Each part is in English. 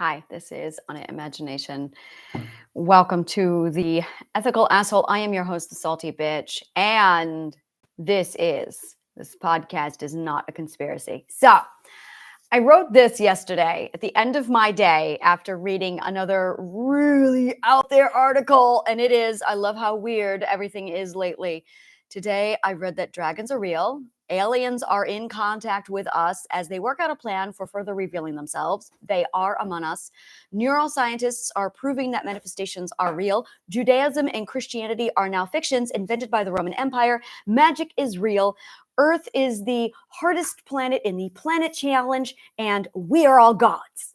Hi, this is Anna Imagination. Welcome to the Ethical Asshole. I am your host, the Salty Bitch, and this podcast is not a conspiracy. So, I wrote this yesterday at the end of my day after reading another really out there article, and I love how weird everything is lately. Today, I read that dragons are real. Aliens are in contact with us as they work out a plan for further revealing themselves. They are among us. Neuroscientists are proving that manifestations are real. Judaism and Christianity are now fictions invented by the Roman Empire. Magic is real. Earth is the hardest planet in the planet challenge, and we are all gods.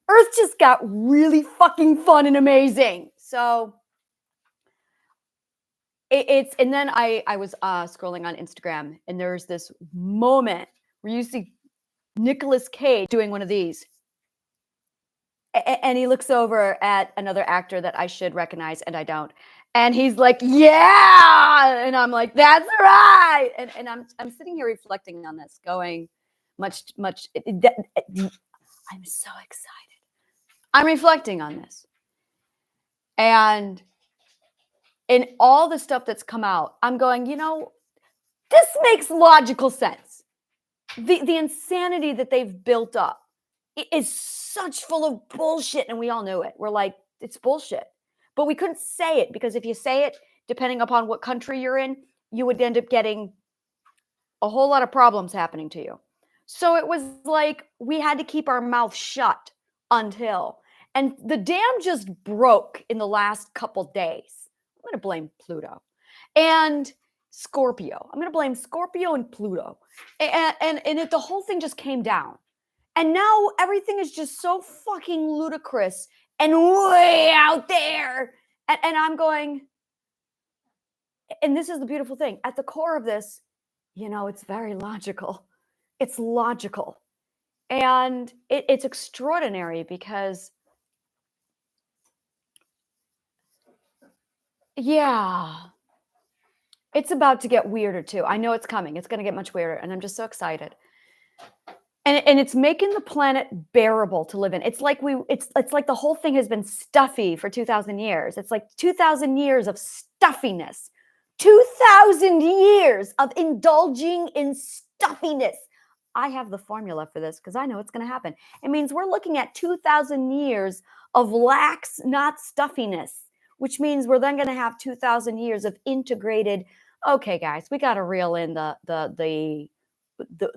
Earth just got really fucking fun and amazing. So and then I was scrolling on Instagram, and there's this moment where you see Nicolas Cage doing one of these. And he looks over at another actor that I should recognize, and I don't. And he's like, yeah. And I'm like, that's right. And I'm sitting here reflecting on this, going I'm so excited. I'm reflecting on this. And in all the stuff that's come out, I'm going, this makes logical sense. The insanity that they've built up is such full of bullshit, and we all knew it. We're like, it's bullshit. But we couldn't say it, because if you say it, depending upon what country you're in, you would end up getting a whole lot of problems happening to you. So it was like we had to keep our mouth shut until. And the dam just broke in the last couple days. I'm going to blame Pluto and Scorpio. I'm going to blame Scorpio and Pluto. The whole thing just came down. And now everything is just so fucking ludicrous and way out there. And I'm going, and this is the beautiful thing. At the core of this, it's very logical. It's logical. And it's extraordinary because, yeah, it's about to get weirder too. I know it's coming. It's going to get much weirder. And I'm just so excited. And it's making the planet bearable to live in. It's like the whole thing has been stuffy for 2,000 years. It's like 2,000 years of stuffiness. 2,000 years of indulging in stuffiness. I have the formula for this because I know it's going to happen. It means we're looking at 2,000 years of lax, not stuffiness, which means we're then going to have 2,000 years of integrated. Okay, guys, we got to reel in the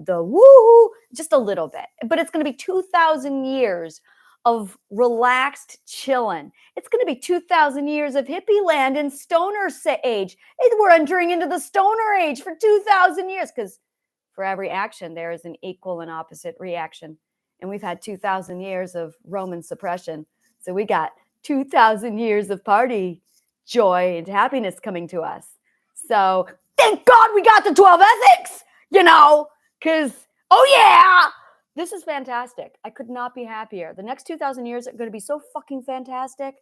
woo just a little bit, but it's going to be 2,000 years of relaxed chilling. It's going to be 2,000 years of hippie land and stoner age. We're entering into the stoner age for 2,000 years, because for every action there is an equal and opposite reaction, and we've had 2,000 years of Roman suppression, so we got 2,000 years of party joy and happiness coming to us. So thank God we got the 12 ethics. Because, oh yeah, this is fantastic. I could not be happier. The next 2,000 years are going to be so fucking fantastic.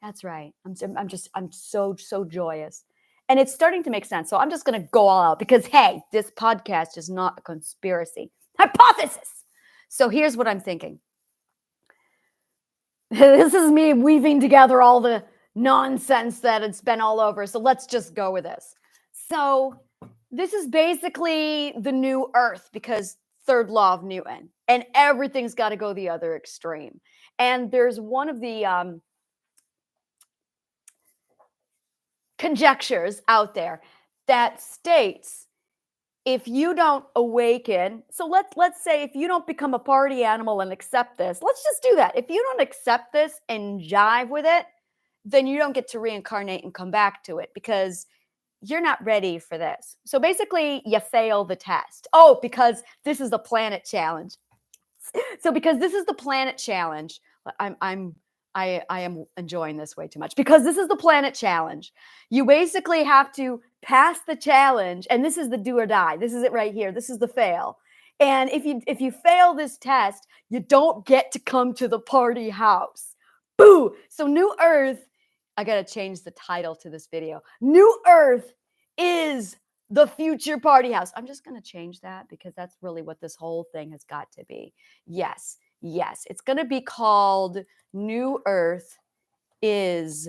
That's right. I'm so joyous. And it's starting to make sense. So I'm just going to go all out because, hey, this podcast is not a conspiracy. Hypothesis. So here's what I'm thinking. This is me weaving together all the nonsense that it's been all over. So let's just go with this. So this is basically the new Earth, because third law of Newton, and everything's got to go the other extreme. And there's one of the conjectures out there that states if you don't awaken, so let's say if you don't become a party animal and accept this, let's just do that. If you don't accept this and jive with it, then you don't get to reincarnate and come back to it, because you're not ready for this. So basically, you fail the test. Oh, because this is the planet challenge. So because this is the planet challenge, I am enjoying this way too much. Because this is the planet challenge, you basically have to pass the challenge, and this is the do or die. This is it right here. This is the fail. And if you fail this test, you don't get to come to the party house. Boo! So New Earth, I got to change the title to this video. New Earth is the future party house. I'm just going to change that because that's really what this whole thing has got to be. Yes, Yes, it's going to be called New Earth is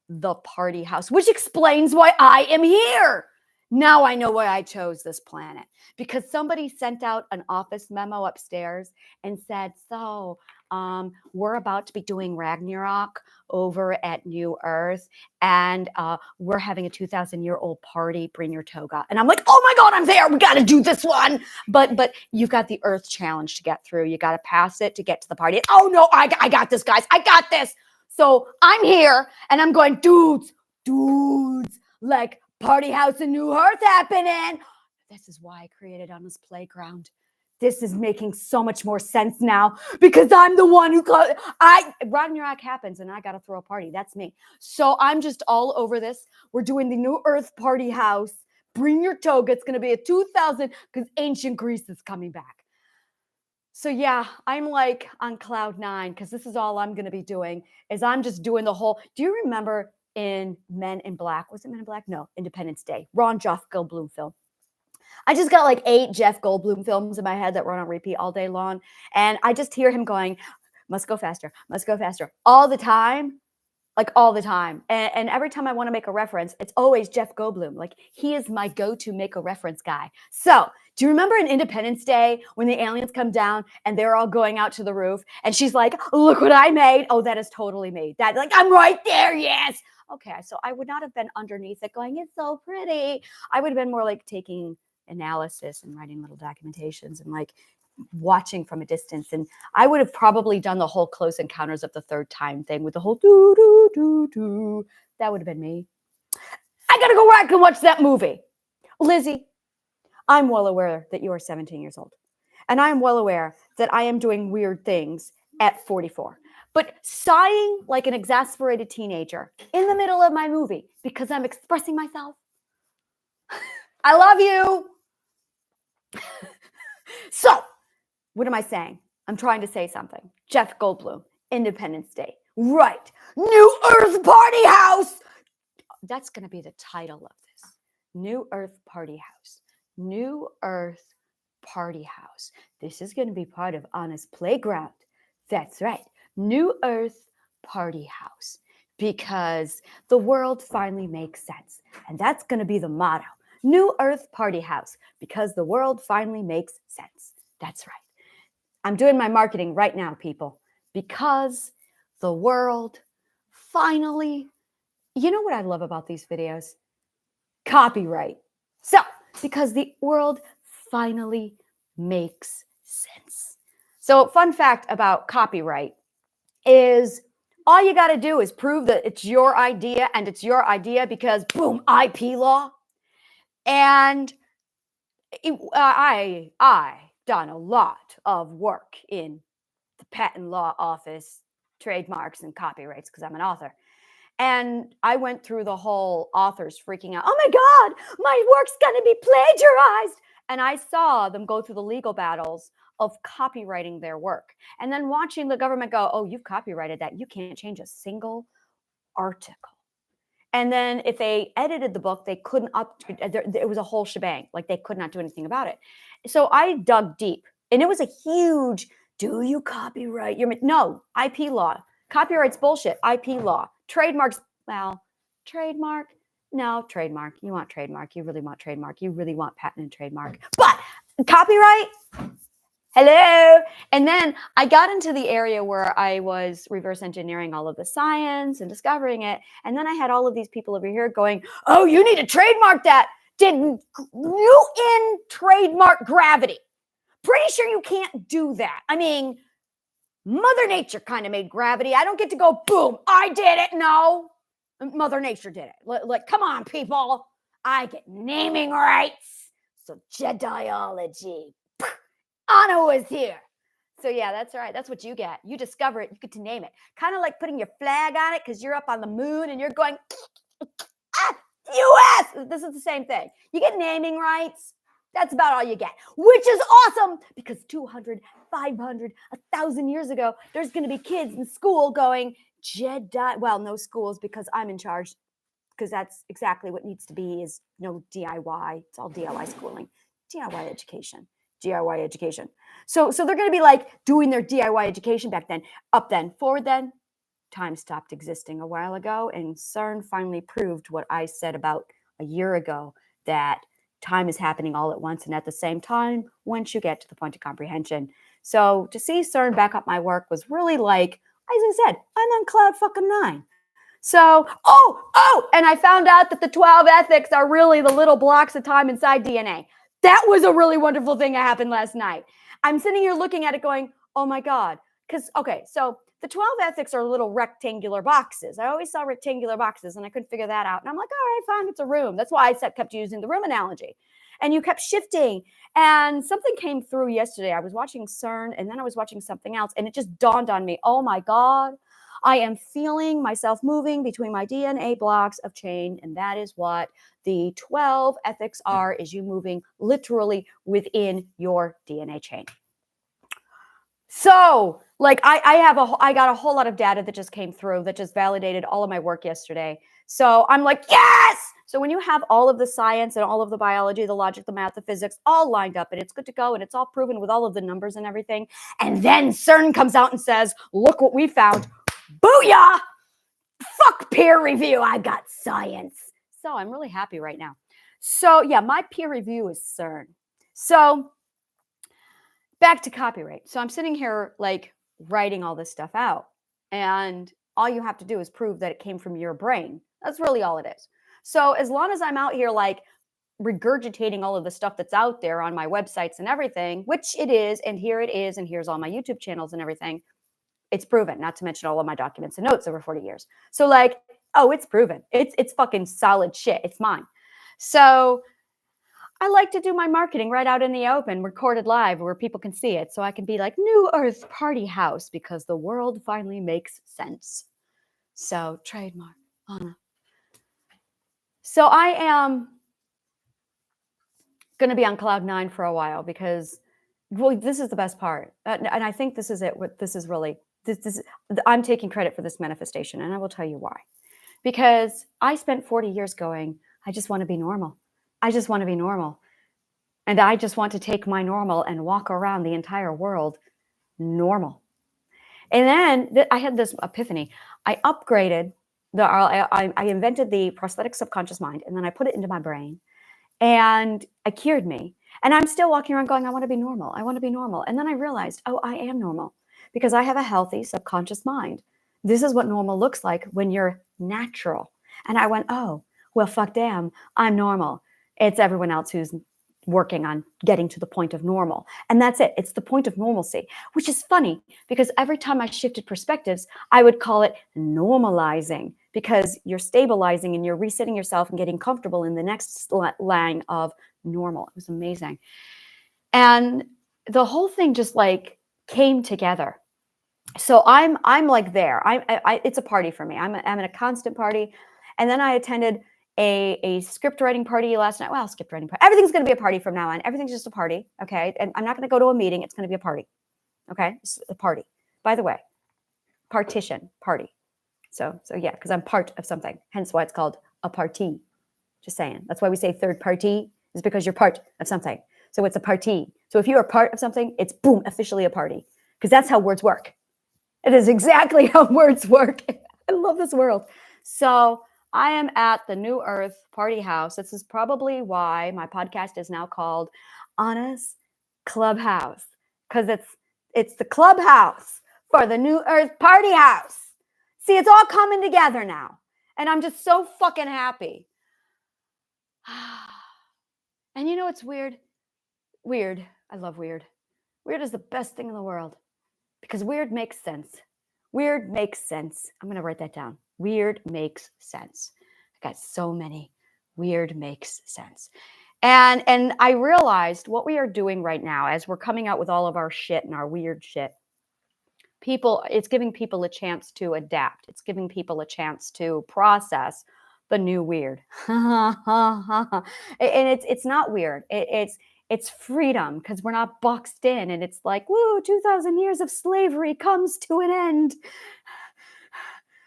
the Party House, which explains why I am here. Now I know why I chose this planet, because somebody sent out an office memo upstairs and said, so we're about to be doing Ragnarok over at New Earth, and we're having a 2,000-year-old party. Bring your toga. And I'm like, oh my God, I'm there. We got to do this one. But you've got the Earth challenge to get through. You got to pass it to get to the party. Oh no, I got this, guys. I got this. So I'm here and I'm going, dudes, like party house in New Earth happening. This is why I created on this playground. This is making so much more sense now because I'm the one who Ragnarok happens and I got to throw a party. That's me. So I'm just all over this. We're doing the New Earth party house. Bring your toga. It's going to be a 2,000 because ancient Greece is coming back. So yeah, I'm like on cloud 9 because this is all I'm going to be doing is I'm just doing the whole. Do you remember in Men in Black? Was it Men in Black? No, Independence Day. Jeff Goldblum film. I just got like 8 Jeff Goldblum films in my head that run on repeat all day long. And I just hear him going, must go faster, all the time. Like all the time. And every time I want to make a reference, it's always Jeff Goldblum. Like he is my go-to make a reference guy. So do you remember in Independence Day when the aliens come down and they're all going out to the roof and she's like, look what I made. Oh, that is totally me. That like, I'm right there. Yes. Okay. So I would not have been underneath it going, it's so pretty. I would have been more like taking analysis and writing little documentations and like watching from a distance. And I would have probably done the whole Close Encounters of the Third Time thing with the whole doo doo doo doo. That would have been me. I gotta go back and watch that movie. Lizzie, I'm well aware that you are 17 years old. And I am well aware that I am doing weird things at 44. But sighing like an exasperated teenager in the middle of my movie because I'm expressing myself. I love you. So, what am I saying? I'm trying to say something. Jeff Goldblum, Independence Day. Right. New Earth Party House. That's going to be the title of this. New Earth Party House. New Earth Party House. This is going to be part of Anna's playground. That's right. New Earth Party House. Because the world finally makes sense. And that's going to be the motto. New Earth Party House. Because the world finally makes sense. That's right. I'm doing my marketing right now, people, because the world finally, you know what I love about these videos? Copyright. So, because the world finally makes sense. So, fun fact about copyright is all you got to do is prove that it's your idea and it's your idea because, boom, IP law. And I done a lot of work in the patent law office, trademarks and copyrights because I'm an author. And I went through the whole authors freaking out. Oh my God, my work's going to be plagiarized. And I saw them go through the legal battles of copywriting their work and then watching the government go, oh, you've copyrighted that. You can't change a single article. And then if they edited the book, they couldn't it was a whole shebang. Like they could not do anything about it. So I dug deep and it was a huge, do you copyright no, IP law. Copyright's bullshit. IP law. Trademarks, well, trademark. No, trademark. You want trademark. You really want trademark. You really want patent and trademark. But copyright, hello. And then I got into the area where I was reverse engineering all of the science and discovering it. And then I had all of these people over here going, oh, you need to trademark that. Did Newton trademark gravity? Pretty sure you can't do that. I mean, Mother Nature kind of made gravity. I don't get to go, boom, I did it. No, Mother Nature did it. Like, come on, people. I get naming rights. So Jediology. Anna was here. So yeah, that's right. That's what you get. You discover it. You get to name it. Kind of like putting your flag on it because you're up on the moon and you're going, U.S. This is the same thing. You get naming rights. That's about all you get, which is awesome because 200, 500, 1,000 years ago, there's going to be kids in school going, Jedi. Well, no schools because I'm in charge because that's exactly what needs to be is no DIY. It's all DIY schooling, DIY education, DIY education. So they're going to be like doing their DIY education back then, up then, forward then. Time stopped existing a while ago, and CERN finally proved what I said about a year ago, that time is happening all at once and at the same time once you get to the point of comprehension. So to see CERN back up my work was really like, as I said, I'm on cloud fucking 9. So, and I found out that the 12 ethics are really the little blocks of time inside DNA. That was a really wonderful thing that happened last night. I'm sitting here looking at it going, oh my God. So the 12 ethics are little rectangular boxes. I always saw rectangular boxes and I couldn't figure that out. And I'm like, all right, fine, it's a room. That's why I kept using the room analogy. And you kept shifting. And something came through yesterday. I was watching CERN and then I was watching something else. And it just dawned on me, oh my God, I am feeling myself moving between my DNA blocks of chain. And that is what the 12 ethics are, is you moving literally within your DNA chain. So like I got a whole lot of data that just came through that just validated all of my work yesterday. So I'm like, yes! So when you have all of the science and all of the biology, the logic, the math, the physics all lined up and it's good to go and it's all proven with all of the numbers and everything. And then CERN comes out and says, look what we found. Booyah! Fuck peer review. I got science. So I'm really happy right now. So yeah, my peer review is CERN. So back to copyright. So I'm sitting here like writing all this stuff out. And all you have to do is prove that it came from your brain. That's really all it is. So as long as I'm out here like regurgitating all of the stuff that's out there on my websites and everything, which it is, and here it is, and here's all my YouTube channels and everything, it's proven, not to mention all of my documents and notes over 40 years. So like, oh, it's proven. It's fucking solid shit. It's mine. So I like to do my marketing right out in the open, recorded live where people can see it. So I can be like, New Earth Party House, because the world finally makes sense. So trademark, Anna. So I am going to be on cloud 9 for a while because, well, this is the best part. And I think this is it. What this is really, I'm taking credit for this manifestation, and I will tell you why. Because I spent 40 years going, I just want to be normal. I just want to be normal. And I just want to take my normal and walk around the entire world normal. And then I had this epiphany. I upgraded, I invented the prosthetic subconscious mind, and then I put it into my brain, and it cured me. And I'm still walking around going, I want to be normal. I want to be normal. And then I realized, oh, I am normal because I have a healthy subconscious mind. This is what normal looks like when you're natural. And I went, oh, well, fuck damn, I'm normal. It's everyone else who's working on getting to the point of normal. And that's it. It's the point of normalcy, which is funny because every time I shifted perspectives, I would call it normalizing because you're stabilizing and you're resetting yourself and getting comfortable in the next line of normal. It was amazing. And the whole thing just like came together. So I'm like there. It's a party for me. I'm in a constant party. And then I attended a script writing party last night. Well, script writing party. Everything's going to be a party from now on. Everything's just a party. Okay. And I'm not going to go to a meeting. It's going to be a party. Okay. It's a party. By the way, partition party. So yeah, because I'm part of something. Hence why it's called a party. Just saying. That's why we say third party, is because you're part of something. So it's a party. So if you're a part of something, it's boom, officially a party. Because that's how words work. It is exactly how words work. I love this world. So I am at the New Earth Party House. This is probably why my podcast is now called Anna's Clubhouse, because it's the clubhouse for the New Earth Party House. See, it's all coming together now, and I'm just so fucking happy. And you know what's weird? Weird. I love weird. Weird is the best thing in the world because weird makes sense. Weird makes sense. I'm going to write that down. Weird makes sense. I got so many. Weird makes sense. And I realized what we are doing right now as we're coming out with all of our shit and our weird shit. It's giving people a chance to adapt. It's giving people a chance to process the new weird. And it's not weird. It's freedom because we're not boxed in. And it's like, woo, 2,000 years of slavery comes to an end.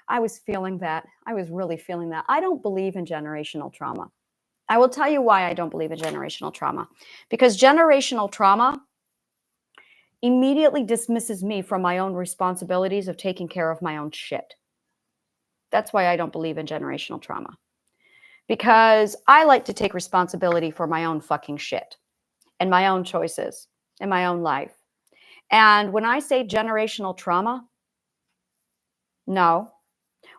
I was feeling that. I was really feeling that. I don't believe in generational trauma. I will tell you why I don't believe in generational trauma. Because generational trauma immediately dismisses me from my own responsibilities of taking care of my own shit. That's why I don't believe in generational trauma. Because I like to take responsibility for my own fucking shit and my own choices and my own life. And when I say generational trauma, no.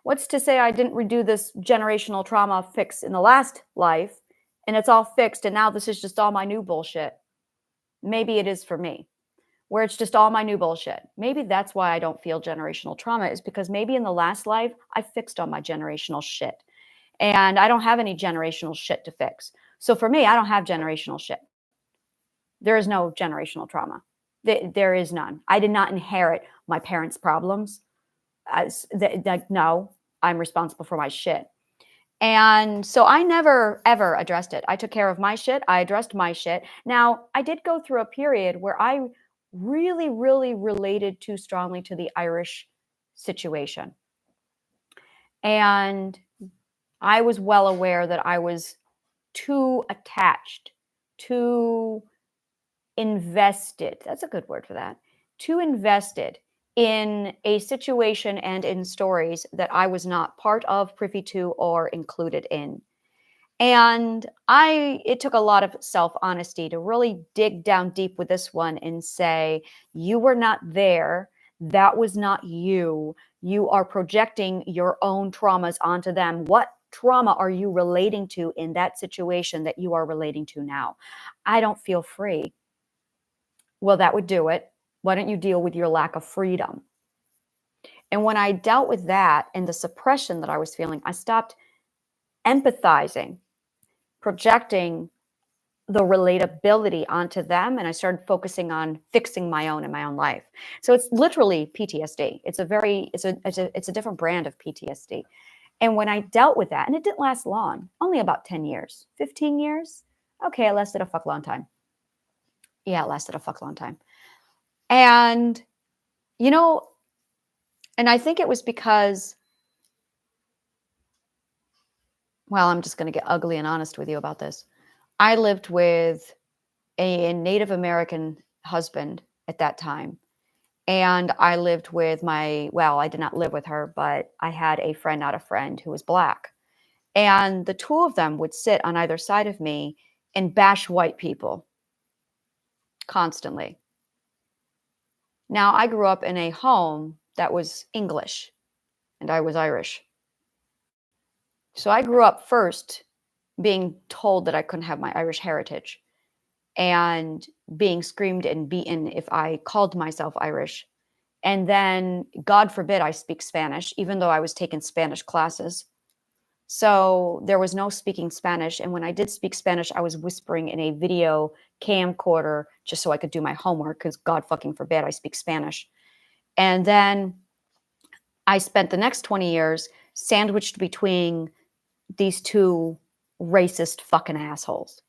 What's to say I didn't redo this generational trauma fix in the last life and it's all fixed and now this is just all my new bullshit? Maybe it is for me, where it's just all my new bullshit. Maybe that's why I don't feel generational trauma, is because maybe in the last life I fixed all my generational shit and I don't have any generational shit to fix. So for me, I don't have generational shit. There is no generational trauma. There is none. I did not inherit my parents' problems. No, I'm responsible for my shit. And so I never, ever addressed it. I took care of my shit. I addressed my shit. Now, I did go through a period where I really, really related too strongly to the Irish situation. And I was well aware that I was too attached, too invested. That's a good word for that. Too invested in a situation and in stories that I was not part of, privy to, or included in. And it took a lot of self-honesty to really dig down deep with this one and say, you were not there. That was not you. You are projecting your own traumas onto them. What trauma are you relating to in that situation that you are relating to now? I don't feel free. Well, that would do it. Why don't you deal with your lack of freedom? And when I dealt with that and the suppression that I was feeling, I stopped empathizing, projecting the relatability onto them, and I started focusing on fixing my own in my own life. So it's literally PTSD. It's a different brand of PTSD. And when I dealt with that, and it didn't last long, only about 10 years, 15 years. Okay, it lasted a fuck long time. Yeah, it lasted a fuck long time. And, you know, and I think it was because, well, I'm just going to get ugly and honest with you about this. I lived with a Native American husband at that time. And I lived with I did not live with her, but I had a friend, not a friend, who was Black. And the two of them would sit on either side of me and bash white people constantly. Now, I grew up in a home that was English and I was Irish. So I grew up first being told that I couldn't have my Irish heritage and being screamed and beaten if I called myself Irish. And then, God forbid, I speak Spanish, even though I was taking Spanish classes. So there was no speaking Spanish. And when I did speak Spanish, I was whispering in a video camcorder just so I could do my homework, because God fucking forbid I speak Spanish. And then I spent the next 20 years sandwiched between these two racist fucking assholes.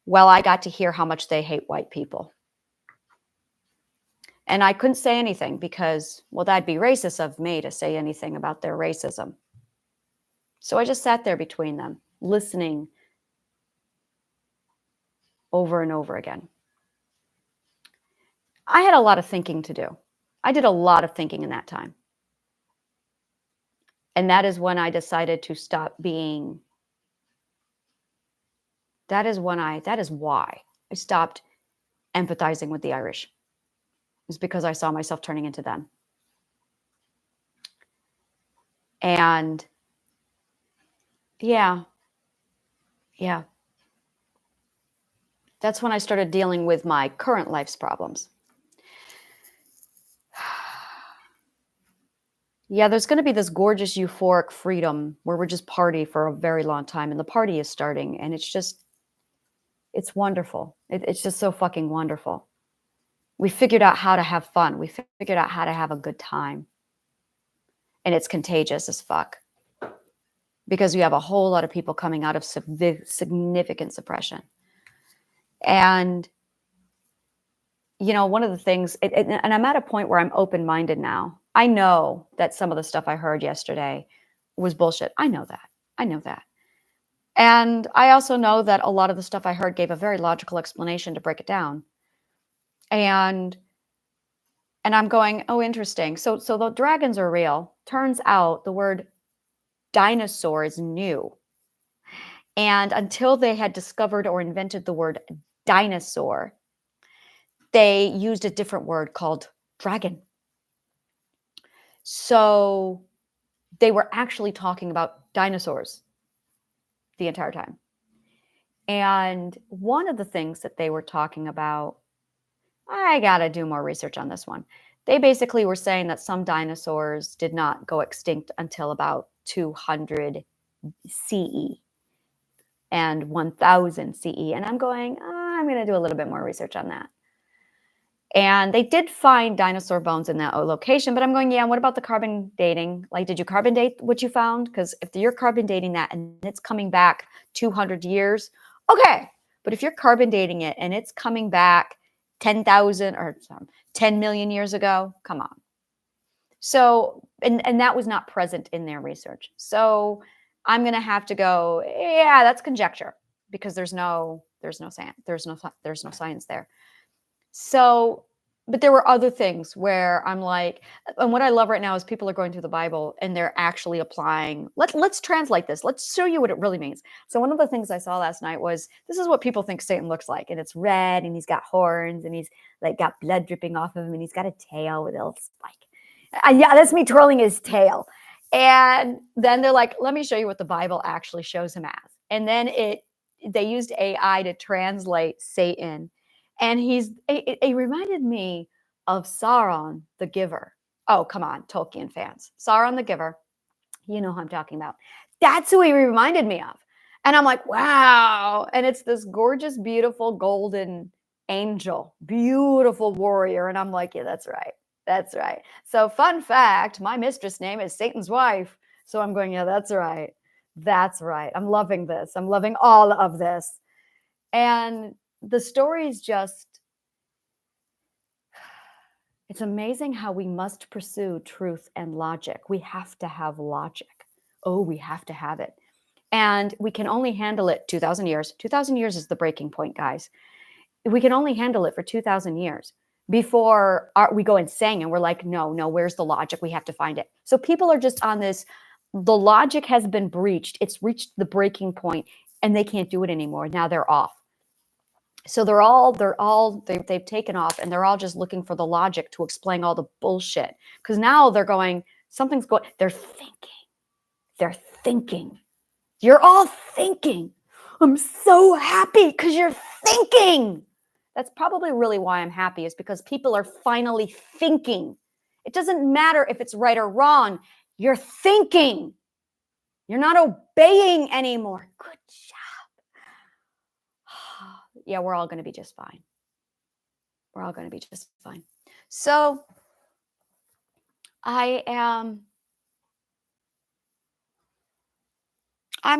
Well, I got to hear how much they hate white people. And I couldn't say anything because, well, that'd be racist of me to say anything about their racism. So I just sat there between them, listening over and over again. I had a lot of thinking to do. I did a lot of thinking in that time. And that is when I decided to stop being. That is why I stopped empathizing with the Irish. It's because I saw myself turning into them. And yeah. That's when I started dealing with my current life's problems. Yeah, there's going to be this gorgeous euphoric freedom where we're just party for a very long time, and the party is starting, and it's wonderful. It's just so fucking wonderful. We figured out how to have fun. We figured out how to have a good time. And it's contagious as fuck. Because we have a whole lot of people coming out of significant suppression. And, you know, one of the things, and I'm at a point where I'm open-minded now. I know that some of the stuff I heard yesterday was bullshit. I know that. And I also know that a lot of the stuff I heard gave a very logical explanation to break it down. And I'm going, "Oh, interesting. So the dragons are real." Turns out the word dinosaur is new. And until they had discovered or invented the word dinosaur, they used a different word called dragon. So they were actually talking about dinosaurs the entire time. And one of the things that they were talking about, I got to do more research on this one. They basically were saying that some dinosaurs did not go extinct until about 200 CE and 1000 CE. And I'm going, I'm going to do a little bit more research on that. And they did find dinosaur bones in that location, but I'm going, yeah, what about the carbon dating? Like, did you carbon date what you found? Because if you're carbon dating that and it's coming back 200 years, okay. But if you're carbon dating it and it's coming back 10,000 or 10 million years ago, come on. So, and that was not present in their research. So I'm going to have to go, yeah, that's conjecture because there's no science, there's no science there. So, but there were other things where I'm like, and what I love right now is people are going through the Bible and they're actually applying. Let's translate this. Let's show you what it really means. So one of the things I saw last night was this is what people think Satan looks like, and it's red, and he's got horns, and he's like got blood dripping off of him, and he's got a tail with a little spike. Yeah, that's me twirling his tail. And then they're like, let me show you what the Bible actually shows him as. And then they used AI to translate Satan. And it reminded me of Sauron the Giver. Oh, come on, Tolkien fans. Sauron the Giver. You know who I'm talking about. That's who he reminded me of. And I'm like, wow. And it's this gorgeous, beautiful golden angel, beautiful warrior. And I'm like, yeah, that's right. That's right. So, fun fact, my mistress name is Satan's wife. So I'm going, yeah, that's right. That's right. I'm loving this. I'm loving all of this. And the story is just, it's amazing how we must pursue truth and logic. We have to have logic. Oh, we have to have it. And we can only handle it 2,000 years. 2,000 years is the breaking point, guys. We can only handle it for 2,000 years before we go insane and we're like, no, where's the logic? We have to find it. So people are just on this, the logic has been breached. It's reached the breaking point and they can't do it anymore. Now they're off. So they've taken off and they're all just looking for the logic to explain all the bullshit. Because now they're going, something's going, they're thinking. You're all thinking. I'm so happy because you're thinking. That's probably really why I'm happy, is because people are finally thinking. It doesn't matter if it's right or wrong. You're thinking. You're not obeying anymore. Good job. Yeah, we're all going to be just fine. We're all going to be just fine. So I'm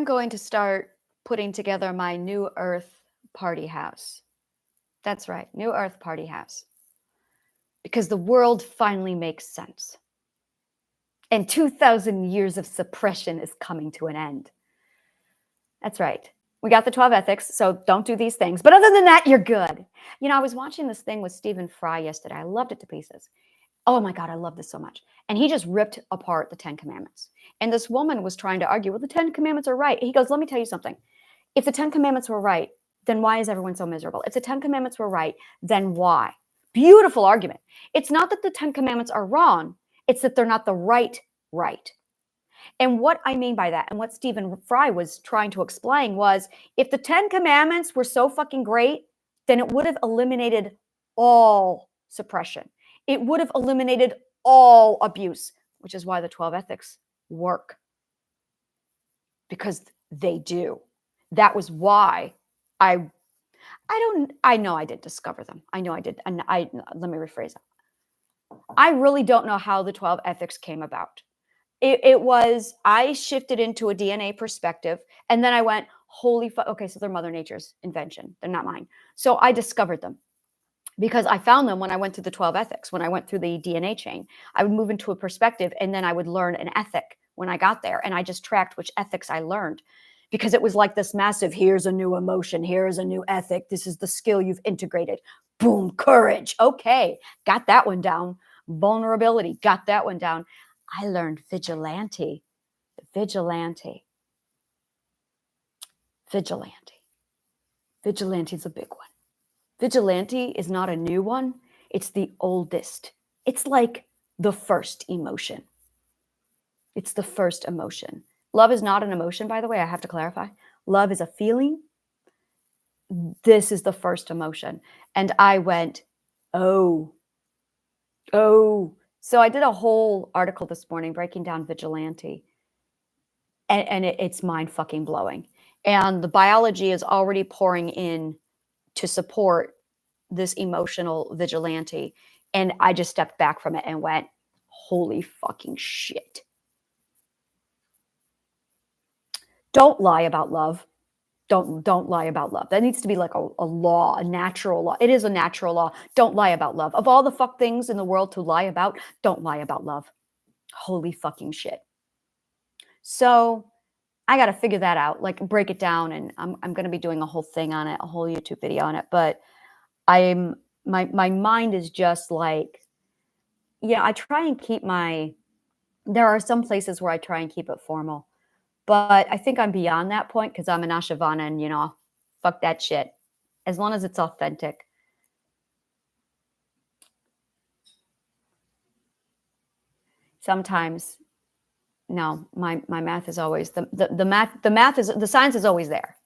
going to start putting together my New Earth party house. That's right, New Earth party house. Because the world finally makes sense. And 2,000 years of suppression is coming to an end. That's right. We got the 12 ethics, so don't do these things. But other than that, you're good. You know, I was watching this thing with Stephen Fry yesterday. I loved it to pieces. Oh my God, I love this so much. And he just ripped apart the 10 Commandments. And this woman was trying to argue, well, the 10 Commandments are right. He goes, let me tell you something. If the 10 Commandments were right, then why is everyone so miserable? If the 10 Commandments were right, then why? Beautiful argument. It's not that the 10 Commandments are wrong. It's that they're not the right. And what I mean by that, and what Stephen Fry was trying to explain, was if the 10 Commandments were so fucking great, then it would have eliminated all suppression. It would have eliminated all abuse, which is why the 12 ethics work. Because they do. That was why I know I did discover them. I know I did. And let me rephrase that. I really don't know how the 12 ethics came about. It was, I shifted into a DNA perspective, and then I went, holy fuck, okay, so they're Mother Nature's invention. They're not mine. So I discovered them because I found them when I went through the 12 ethics. When I went through the DNA chain, I would move into a perspective, and then I would learn an ethic when I got there, and I just tracked which ethics I learned. because it was like this massive, here's a new emotion, here's a new ethic, this is the skill you've integrated. Boom, courage. Okay, got that one down. Vulnerability, got that one down. I learned vigilante. Vigilante. Vigilante. Vigilante is a big one. Vigilante is not a new one. It's the oldest. It's like the first emotion. It's the first emotion. Love is not an emotion, by the way. I have to clarify. Love is a feeling. This is the first emotion. And I went, oh. So I did a whole article this morning breaking down vigilante. And it's mind fucking blowing. And the biology is already pouring in to support this emotional vigilante. And I just stepped back from it and went, holy fucking shit. Don't lie about love. Don't lie about love. That needs to be like a law, a natural law. It is a natural law. Don't lie about love. Of all the fuck things in the world to lie about, don't lie about love. Holy fucking shit. So I got to figure that out, like break it down. And I'm going to be doing a whole thing on it, a whole YouTube video on it. But my mind is just like, yeah, I try and keep there are some places where I try and keep it formal. But I think I'm beyond that point because I'm an Ashavana and, fuck that shit. As long as it's authentic. Sometimes, no, my math is always, the science is always there.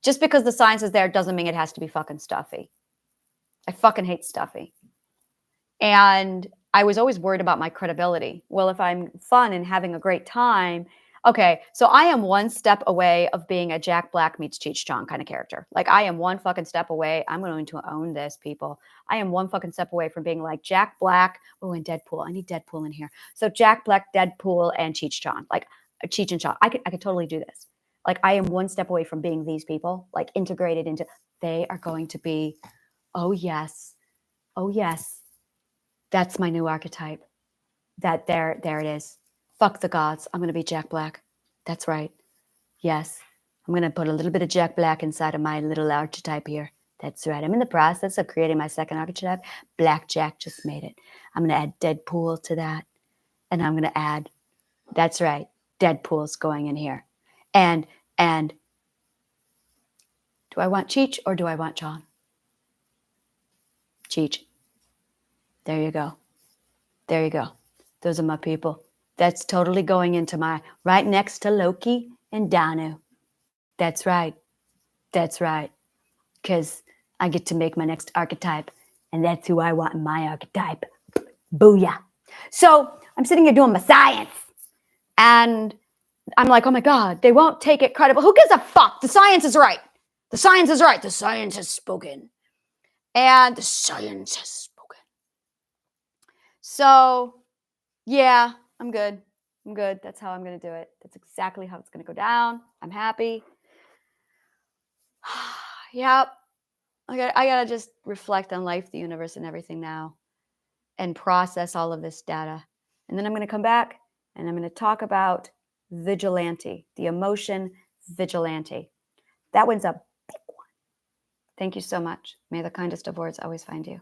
Just because the science is there doesn't mean it has to be fucking stuffy. I fucking hate stuffy. And I was always worried about my credibility. Well, if I'm fun and having a great time, okay, so I am one step away of being a Jack Black meets Cheech Chong kind of character. Like I am one fucking step away. I'm going to own this, people. I am one fucking step away from being like Jack Black. Oh, and Deadpool. I need Deadpool in here. So Jack Black, Deadpool, and Cheech Chong. Like Cheech and Chong. I could totally do this. Like I am one step away from being these people, like integrated into, they are going to be, oh yes. Oh yes. That's my new archetype. That there it is. Fuck the gods. I'm going to be Jack Black. That's right. Yes. I'm going to put a little bit of Jack Black inside of my little archetype here. That's right. I'm in the process of creating my second archetype. Black Jack just made it. I'm going to add Deadpool to that. And I'm going to add, that's right, Deadpool's going in here. And do I want Cheech or do I want John? Cheech. There you go. There you go. Those are my people. That's totally going into my, right next to Loki and Danu. That's right. That's right. Because I get to make my next archetype. And that's who I want in my archetype. Booyah. So I'm sitting here doing my science. And I'm like, oh my God, they won't take it credible. Who gives a fuck? The science is right. The science is right. The science has spoken. And the science has spoken. So, yeah, I'm good. I'm good. That's how I'm going to do it. That's exactly how it's going to go down. I'm happy. Yep. I got to just reflect on life, the universe, and everything now and process all of this data. And then I'm going to come back and I'm going to talk about vigilante, the emotion vigilante. That one's a big one. Thank you so much. May the kindest of words always find you.